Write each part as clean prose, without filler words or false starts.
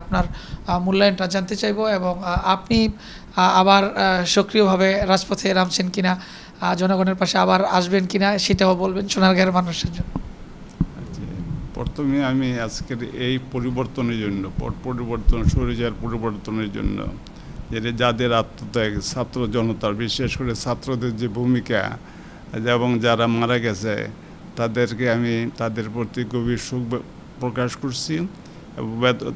আপনার মূল্যায়নটা জানতে চাইবো এবং আপনি আবার সক্রিয়ভাবে রাজপথে নামছেন কিনা, জনগণের পাশে আবার আসবেন কিনা সেটাও বলবেন সোনারগাঁয়ের মানুষের জন্য। প্রথমে আমি আজকের এই পরিবর্তনের জন্য শরীরের পরিবর্তনের জন্য যাদের আত্মত্যাগ, ছাত্র জনতার, বিশেষ করে ছাত্রদের যে ভূমিকা এবং যারা মারা গেছে তাদেরকে আমি তাদের প্রতি গভীর শোক প্রকাশ করছি এবং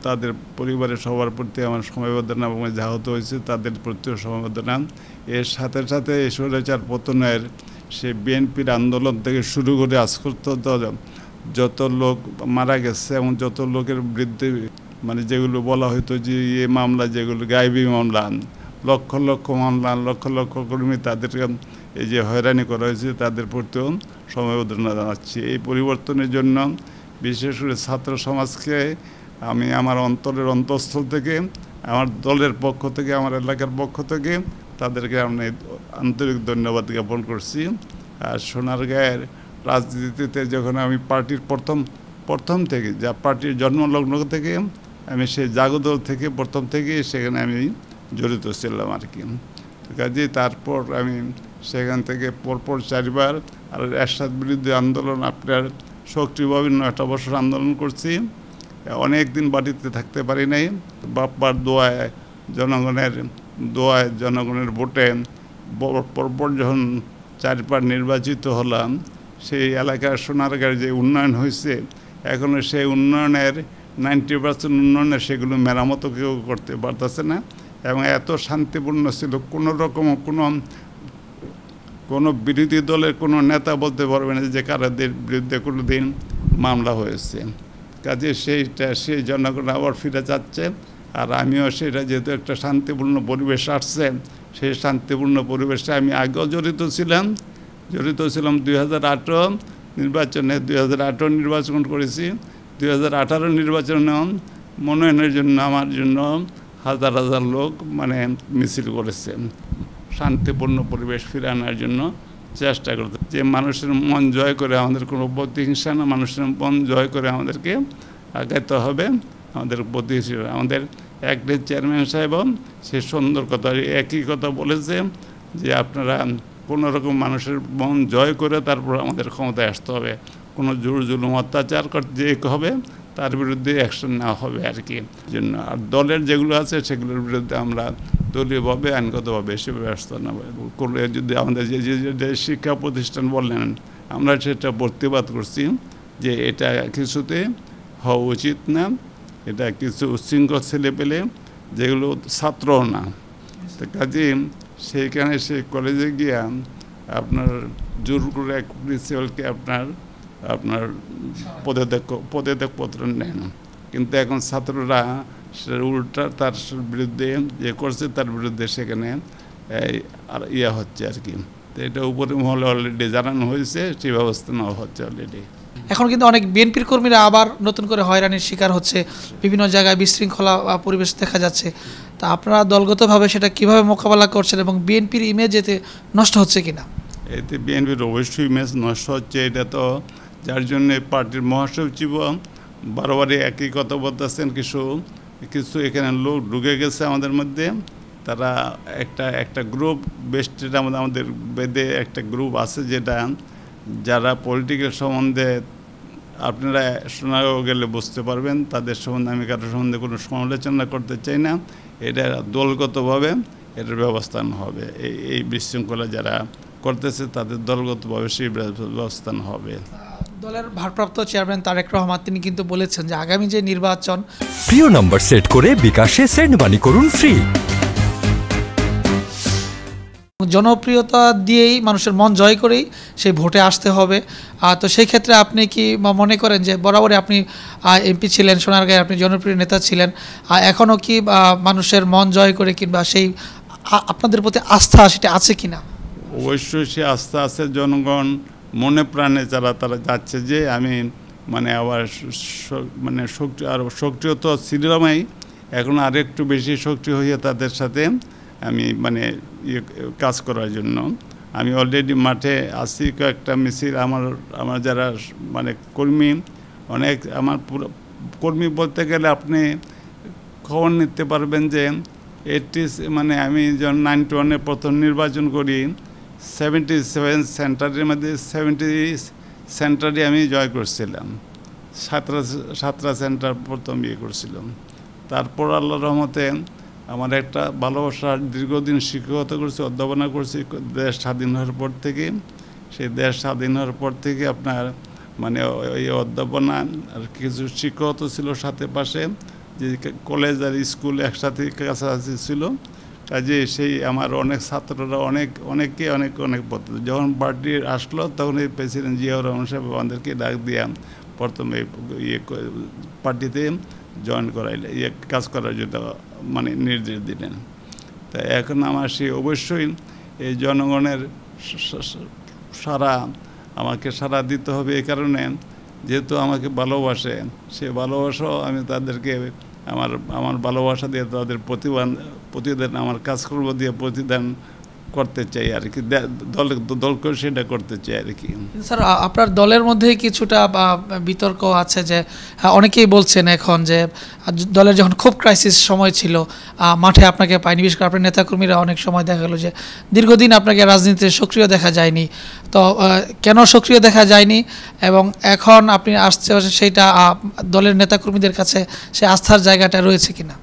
তাদের পরিবারের সবার প্রতি আমার সমবেদনা এবং আহত হয়েছে তাদের প্রতিও সমবেদনা। এর সাথে সাথে এই স্বৈরাচার পতনের সে বিএনপির আন্দোলন থেকে শুরু করে আজ পর্যন্ত যত লোক মারা গেছে এবং যত লোকের বিরুদ্ধে যেগুলো বলা হয়তো যে মামলা, যেগুলো গায়েবী মামলা, লক্ষ লক্ষ মামলা, লক্ষ লক্ষ কর্মী তাদেরকে এই যে হয়রানি করা হয়েছে তাদের প্রতিও সমবেদনা জানাচ্ছি। এই পরিবর্তনের জন্য বিশেষ করে ছাত্র সমাজকে আমি আমার অন্তরের অন্তঃস্থল থেকে, আমার দলের পক্ষ থেকে, আমার এলাকার পক্ষ থেকে তাদেরকে আমি আন্তরিক ধন্যবাদ জ্ঞাপন করছি। আর সোনারগাঁয়ের রাজনীতিতে যখন আমি পার্টির প্রথম থেকে, যা পার্টির জন্মলগ্ন থেকে আমি সেই জাগদল থেকে প্রথম থেকে সেখানে আমি জড়িত ছিলাম আর কি। কাজে তারপর আমি সেখান থেকে পরপর 4 বার আর এরশাদ বিরুদ্ধে আন্দোলন আপনার সক্রিয়ভাবে 9টা বছর আন্দোলন করছি। অনেক দিন বাড়িতে থাকতে পারি নাই। বাপ্পার দোয়ায়, জনগণের দোয়ায়, জনগণের ভোটে পরপর যখন 4 বার নির্বাচিত হলাম, সেই এলাকার সোনারগাঁর যে উন্নয়ন হয়েছে এখনও সেই উন্নয়নের 90% উন্নয়নের সেগুলো মেরামতো কেউ করতে পারতেছে না এবং এত শান্তিপূর্ণ ছিল, কোনো রকম কোনো বিরোধী দলের কোনো নেতা বলতে পারবে না যে কারাদের বিরুদ্ধে কোনো দিন মামলা হয়েছে। কাজে সেই জনগণ আবার ফিরে যাচ্ছে আর আমিও সেটা যেহেতু একটা শান্তিপূর্ণ পরিবেশ আসছে, সেই শান্তিপূর্ণ পরিবেশে আমি আগেও জড়িত ছিলাম 2018 নির্বাচনে। 2018 নির্বাচন করেছি। 2018 নির্বাচনে মনোনয়নের জন্য আমার জন্য হাজার হাজার লোক মিছিল করেছে, শান্তিপূর্ণ পরিবেশ ফিরে আনার জন্য চেষ্টা করতে, যে মানুষের মন জয় করে, আমাদের কোনো প্রতিহিংসা না, মানুষের মন জয় করে আমাদেরকে আগাইতে হবে। আমাদের প্রতিহিংসা, আমাদের একদিন চেয়ারম্যান সাহেব সে সুন্দর কথা, একই কথা বলেছে যে আপনারা কোনো রকম মানুষের মন জয় করে তারপর আমাদের ক্ষমতায় আসতে হবে, কোনো জোর জুলুম অত্যাচার করতে হবে তার বিরুদ্ধে অ্যাকশন নেওয়া হবে আর কি জন্য। আর দলের যেগুলো আছে সেগুলোর বিরুদ্ধে আমরা দলীয়ভাবে, আইনগতভাবে সে ব্যবস্থা নেব করলে, যদি আমাদের যে শিক্ষা প্রতিষ্ঠান বললেন আমরা সেটা প্রতিবাদ করছি যে এটা কিছুতে হওয়া উচিত না। এটা কিছু উচ্ছৃঙ্খল ছেলে পেলে যেগুলো ছাত্রও না, তো কাজে সেইখানে সেই কলেজে গিয়া আপনার জোর করে এক প্রিন্সিপালকে আপনার পদত্যাগ পত্র নেন, কিন্তু এখন ছাত্ররা উল্টা তার বিরুদ্ধে যে করছে তার বিরুদ্ধে সেখানে হচ্ছে আর কি। তো এটা উপরে মহলে অলরেডি জানানো হয়েছে, সেই ব্যবস্থা নেওয়া হচ্ছে অলরেডি। এখন কিন্তু অনেক বিএনপির কর্মীরা আবার নতুন করে হয়রানির শিকার হচ্ছে, বিভিন্ন জায়গায় বিশৃঙ্খলা পরিবেশ দেখা যাচ্ছে। তা আপনারা দলগতভাবে সেটা কিভাবে মোকাবেলা করছেন এবং বিএনপির ইমেজ এতে নষ্ট হচ্ছে কিনা? এতে বিএনপির অবশ্যই ইমেজ নষ্ট হচ্ছে। এটা তো যার জন্য পার্টির মহাসচিব বারবারই একই কথা বলতেছেন, কিছু এখানে লোক ঢুকে গেছে আমাদের মধ্যে। তারা একটা গ্রুপ বেস্টেড আমাদের বেদে একটা গ্রুপ আছে যারা পলিটিক্যাল সম্বন্ধে আপনারা শোনাও গেলে বুঝতে পারবেন। তাদের সম্বন্ধে আমি কারোর সম্বন্ধে কোনো সমালোচনা করতে চাই না। এটা দলগতভাবে এটার ব্যবস্থা হবে। এই বিশৃঙ্খলা যারা করতেছে তাদের দলগতভাবে সেই ব্যবস্থা হবে। দলের ভারপ্রাপ্ত চেয়ারম্যান তারেক রহমান তিনি কিন্তু বলেছেন যে আগামী যে নির্বাচন, প্রিয় নাম্বার সেট করে বিকাশে সেন্ড মানি করুন ফ্রি। জনপ্রিয়তা দিয়েই মানুষের মন জয় করেই সেই ভোটে আসতে হবে। তো সেই ক্ষেত্রে আপনি কি মনে করেন যে বরাবরই আপনি এমপি ছিলেন, সোনারগাঁয়ে আপনি জনপ্রিয় নেতা ছিলেন, এখনও কি মানুষের মন জয় করে কিংবা সেই আপনাদের প্রতি আস্থা সেটা আছে কিনা? অবশ্যই সে আস্থা আছে। জনগণ মনে প্রাণে তারা যাচ্ছে যে আমি আবার শক্তি, আরও সক্রিয় তো ছিলামই, এখন আরেকটু বেশি সক্রিয় হয়ে তাদের সাথে আমি কাজ করার জন্য আমি অলরেডি মাঠে আছি। কয়েকটা মিছিল আমার যারা কর্মী, অনেক আমার পুরো কর্মী বলতে গেলে আপনি খবর নিতে পারবেন যে মানে আমি যখন 91-এ প্রথম নির্বাচন করি 77 সেন্টারের মধ্যে 70 সেন্টারে আমি জয় করছিলাম, 7টা সেন্টার প্রথম করছিলাম। তারপর আল্লাহর রহমতে আমার একটা ভালোবাসা, দীর্ঘদিন শিক্ষকতা করছি, অধ্যাপনা করছি দেশ স্বাধীন হওয়ার পর থেকে। সেই দেশ স্বাধীন হওয়ার পর থেকে আপনার মানে ওই অধ্যাপনা আর কিছু শিক্ষকতা ছিল সাথে পাশে, যে কলেজ আর স্কুল একসাথে কাছাকাছি ছিল। কাজে সেই আমার অনেক ছাত্ররা অনেকে অনেক পদ্ধতি, যখন পার্টি আসলো তখন এই প্রেসিডেন্ট জিয়াউর রহমান সাহেব আমাদেরকে ডাক দিয়া প্রথমে পার্টিতে জয়েন করাইলে কাজ করার জন্য মানে নির্দেশ দিলেন। তাই এখন আমার সেই অবশ্যই এই জনগণের আমাকে সাড়া দিতে হবে। এই কারণে যেহেতু আমাকে ভালোবাসে, সে ভালোবাসাও আমি তাদেরকে আমার ভালোবাসা দিয়ে তাদের প্রতিদান আমার কাজকর্ম দিয়ে প্রতিদান করতে চাই আর কি, দলকে সেটা করতে চাই আর কি। স্যার, আপনার দলের মধ্যে কিছুটা বিতর্ক আছে যে অনেকেই বলছেন এখন যে দলের যখন খুব ক্রাইসিস সময় ছিল মাঠে আপনাকে পায়নি, বিশেষ করে আপনার নেতাকর্মীরা অনেক সময় দেখা গেলো যে দীর্ঘদিন আপনাকে রাজনীতিতে সক্রিয় দেখা যায়নি। তো কেন সক্রিয় দেখা যায়নি এবং এখন আপনি আসছে সেইটা দলের নেতাকর্মীদের কাছে সে আস্থার জায়গাটা রয়েছে কিনা?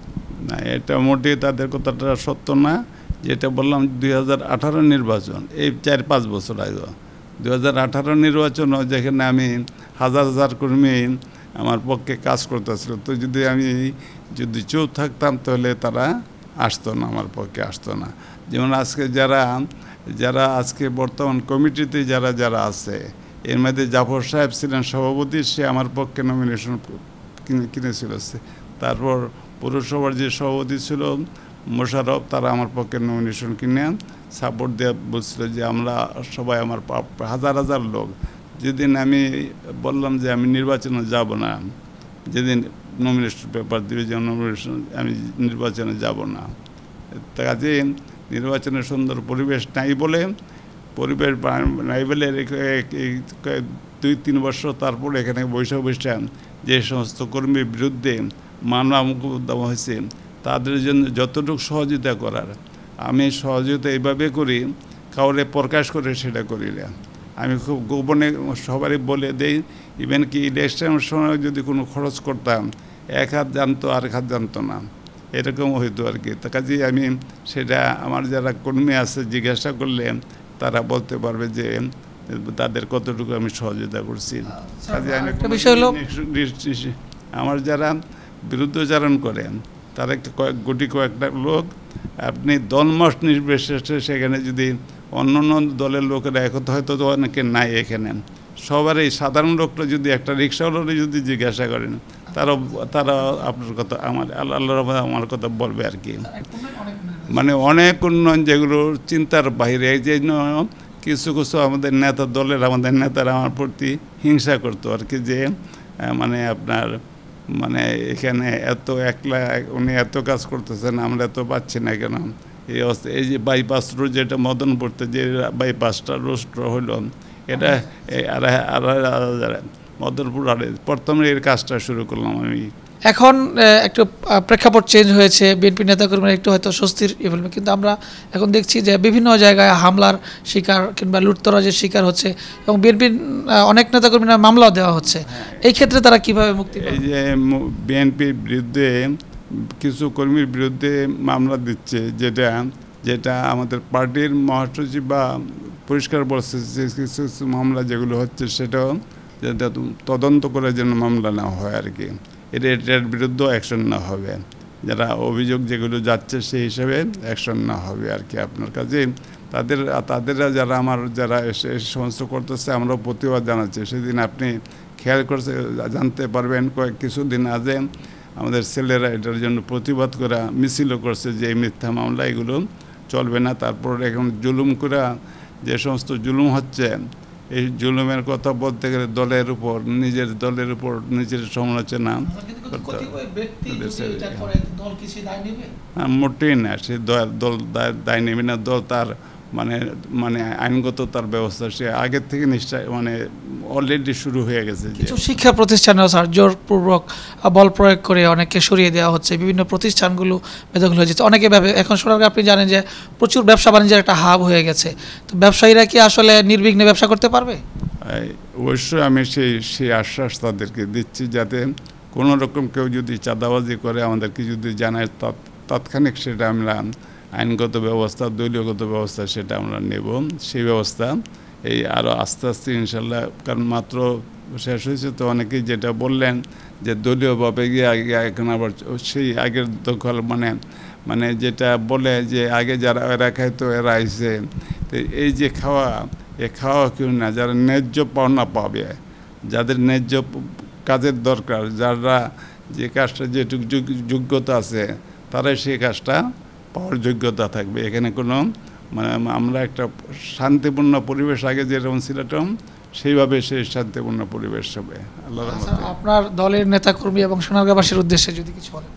না, এটা মোটেই তাদের কথাটা সত্য না। যেটা বললাম 2018 নির্বাচন, এই 4-5 বছর আগে 2018 নির্বাচন, যেখানে আমি হাজার কর্মী আমার পক্ষে কাজ করতেছিল। তো যদি চুপ থাকতাম তাহলে তারা আসতো না, আমার পক্ষে আসতো না। যেমন আজকে যারা আজকে বর্তমান কমিটিতে যারা আছে, এর মধ্যে জাফর সাহেব ছিলেন সভাপতি, সে আমার পক্ষে নমিনেশন কিনেছিল। তারপর পৌরসভার যে সভাপতি ছিল মোশারফ, তারা আমার পক্ষে নমিনেশন কিনে সাপোর্ট দিয়ে বলছিল যে আমরা সবাই, আমার হাজার লোক। যেদিন আমি বললাম যে আমি নির্বাচনে যাব না, যেদিন নমিনেশন পেপার দিবে যে নমিনেশন, আমি নির্বাচনে যাব না, কাজে নির্বাচনের সুন্দর পরিবেশ নাই বলে 2-3 বছর তারপর এখানে বৈশাখ যে সমস্ত কর্মীর বিরুদ্ধে মামলা মোকদ্দমা হয়েছে, তাদের জন্য যতটুকু সহযোগিতা করার আমি সহযোগিতা এইভাবে করি, কাউরে প্রকাশ করে সেটা করি না। আমি খুব গোপনে সবারই বলে দেই। ইভেন কি ইলেকশনের সময় যদি কোনো খরচ করতাম, এক হাত জানতো আর এক হাত জানতো না, এরকম হইতো আর কি। তা কাজেই আমি সেটা আমার যারা কর্মী আছে জিজ্ঞাসা করলে তারা বলতে পারবে যে তাদের কতটুকু আমি সহযোগিতা করছি। কাজে আমি আমার যারা বিরুদ্ধচারণ করেন তারা কয়েকটা লোক, আপনি দলমত নির্বিশেষে সেখানে যদি অন্য দলের লোকেরা একত্র হয়তো অনেকে নাই এখানে, সবারই সাধারণ লোকরা যদি একটা রিক্সাওয়ালারে যদি জিজ্ঞাসা করেন, তারা আপনার কথা আল্লাহর আমার কথা বলবে আর কি। মানে অনেক উন্নয়ন যেগুলো চিন্তার বাইরে, এই জন্য কিছু আমাদের নেতারা আমার প্রতি হিংসা করতো আর কি, যে মানে আপনার মানে এখানে উনি এত কাজ করতেছেন, আমরা এত পাচ্ছি না কেন। এই যে বাইপাস রোড, যেটা মদনপুরতে যে বাইপাসটা রোস্ট হইল, এটা মদনপুর প্রথমে এর কাজটা শুরু করলাম আমি। এখন একটু প্রেক্ষাপট চেঞ্জ হয়েছে, বিএনপি নেতাকর্মীরা একটু হয়তো স্বস্তির ফেলবে, কিন্তু আমরা এখন দেখছি যে বিভিন্ন জায়গায় হামলার শিকার কিংবা লুটতরাজের শিকার হচ্ছে এবং বিএনপির অনেক নেতাকর্মীরা মামলাও দেওয়া হচ্ছে। এই ক্ষেত্রে তারা কিভাবে মুক্তি পাবে? এই যে বিএনপির বিরুদ্ধে কিছু কর্মীর বিরুদ্ধে মামলা দিচ্ছে, যেটা আমাদের পার্টির মহাসচিব বা পরিষ্কার বলছে যে কিছু মামলা যেগুলো হচ্ছে সেটাও তদন্ত করে যেন মামলা না হয় আর কি, এটার বিরুদ্ধেও অ্যাকশন না হবে, যারা অভিযোগ যেগুলো যাচ্ছে সেই হিসাবে অ্যাকশন না হবে আর কি আপনার কাছে। তাদেররা যারা এসে সমস্ত করতেছে, আমরাও প্রতিবাদ জানাচ্ছি। সেদিন আপনি খেয়াল করছে জানতে পারবেন, কিছুদিন আগে আমাদের ছেলেরা এটার জন্য প্রতিবাদ করা মিছিলও করছে যে এই মিথ্যা মামলা এগুলো চলবে না। তারপর এখন জুলুম করে যে সমস্ত জুলুম হচ্ছে, এই জুলুমের কথা বলতে গেলে নিজের দলের উপর নিজের সমালোচনা মোটেই না। সে দল দায় নেবে না, দল তার মানে মানে আইনগত তার ব্যবস্থা সে আগের থেকে নিশ্চয় মানে অলরেডি শুরু হয়ে গেছে। যে কিছু শিক্ষা প্রতিষ্ঠানেও স্যার জোরপূর্বক বল প্রয়োগ করে অনেককে সরিয়ে দেওয়া হচ্ছে, বিভিন্ন প্রতিষ্ঠানগুলো বেদখল হয়ে যাচ্ছে। অনেকে এখন সোনারগাঁ আপনি জানেন যে প্রচুর ব্যবসা বাণিজ্যের একটা হাব হয়ে গেছে, তো ব্যবসায়ীরা কি আসলে নির্বিঘ্নে ব্যবসা করতে পারবে? অবশ্যই আমি সেই আশ্বাস তাদেরকে দিচ্ছি, যাতে কোনো রকম কেউ যদি চাঁদাবাজি করে আমাদেরকে যদি জানায় তাৎক্ষণিক সেটা আমরা আইনগত ব্যবস্থা, দলীয়গত ব্যবস্থা সেটা আমরা নেব। সেই ব্যবস্থা এই আরও আস্তে আস্তে ইনশাল্লাহ, কারণ মাত্র শেষ হয়েছে তো অনেকেই যেটা বললেন যে দলীয়ভাবে গিয়ে আগে এখন আবার সেই আগের দখল মানে যেটা বলে যে আগে যারা এরা খাইতো এরা আইসে, তো এই যে এ খাওয়া কেউ না, যারা ন্যায্য পাওনা পাবে, যাদের ন্যায্য কাজের দরকার, যারা যে কাজটা যেটুকু যোগ্যতা আছে তারাই সেই কাজটা পাওয়ার যোগ্যতা থাকবে। এখানে কোনো আমরা একটা শান্তিপূর্ণ পরিবেশ আগে যেরকম ছিলাম সেইভাবে সেই শান্তিপূর্ণ পরিবেশ হবে আল্লাহর রহমতে। আপনার দলের নেতাকর্মী এবং সোনারগাঁবাসীর উদ্দেশ্যে যদি কিছু বলেন।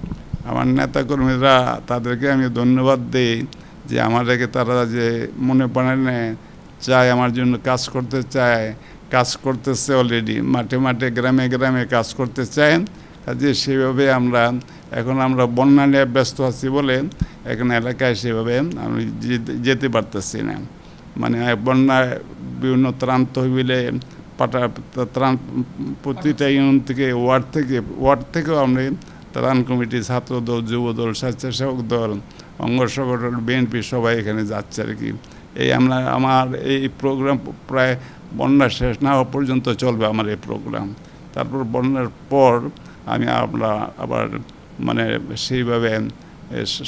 আমার নেতাকর্মীরা, তাদেরকে আমি ধন্যবাদ দিই যে আমাদেরকে তারা যে মনে প্রাণে চায়, আমার জন্য কাজ করতে চায়, কাজ করতেছে অলরেডি মাঠে মাঠে গ্রামে গ্রামে কাজ করতে চায়। কাজে সেভাবে আমরা বন্যা নিয়ে ব্যস্ত আছি বলে এখন এলাকায় সেভাবে আমি যেতে পারতেছি না। মানে বন্যায় বিভিন্ন ত্রাণ তহবিলে ত্রাণ প্রতিটা ইউনিয়ন থেকে ওয়ার্ড থেকেও আমরা ত্রাণ কমিটি, ছাত্রদল, যুবদল, স্বেচ্ছাসেবক দল, অঙ্গ সংগঠন, বিএনপি সবাই এখানে যাচ্ছে আর কি। আমার এই প্রোগ্রাম প্রায় বন্যা শেষ না হওয়া পর্যন্ত চলবে আমার এই প্রোগ্রাম। তারপর বন্যার পর আমরা আবার সেইভাবে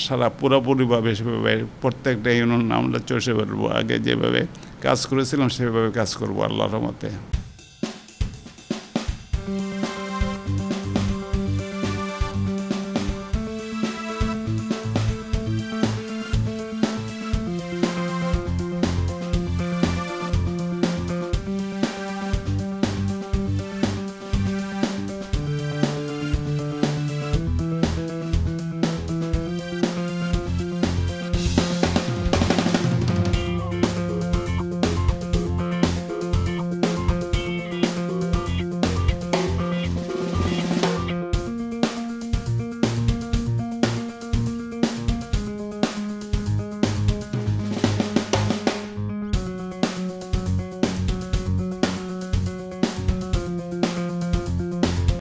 সারা পুরোপুরিভাবে সেভাবে প্রত্যেকটা ইউনিয়ন আমরা চষে বেরবো, আগে যেভাবে কাজ করেছিলাম সেভাবে কাজ করবো আল্লাহর রহমতে।